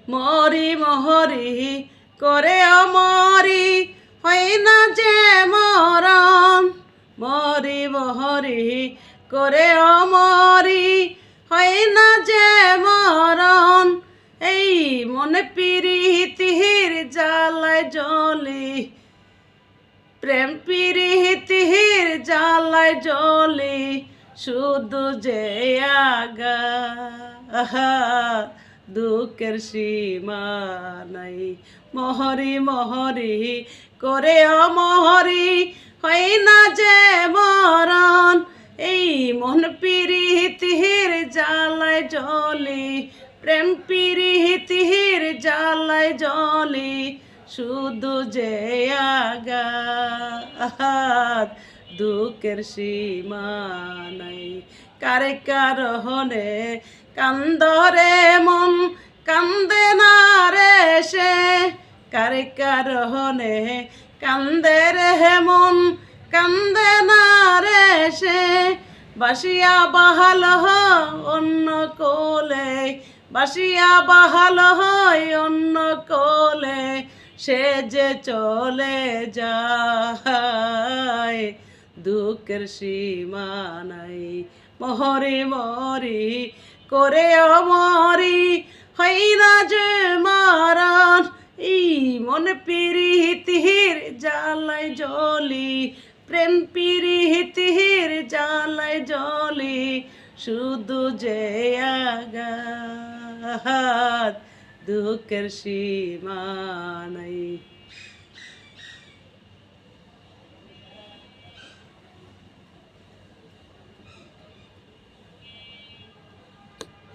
মরি মহরি করে অমরি হয় না যে মরণ মরি মহরি করে অমরি হয় না যে মরণ এই মনে পিরিতির জ্বালায় জ্বলি প্রেম পিরিতির জ্বালায় জ্বলি শুধু যে আগা দুঃখের সীমা নাই মহরি মহরি করে অমহরি হয় না যে মরণ এই মন পিরিতির জ্বালায় জ্বলি প্রেম পিরিতির জ্বালায় জ্বলি শুধু যে আঘাত দুঃখের সীমা নাই কারে কারণে কান্দরে মন কান্দে না রে সে কারে কারণে কান্দে রে মন কান্দে না রে সে বাসিয়া বাহাল অন্য কোলে বাসিয়া বাহাল হয় অন্য কোলে সে যে চলে যায় দুঃখের সীমা নাই মহরি মরি করে অমরি হয় না যে মারণ এই মন পিরিতির জ্বালায় জ্বলি প্রেম পিরিতির জ্বালায় জ্বলি শুধু যে আঘাত দুঃখের সীমা নাই।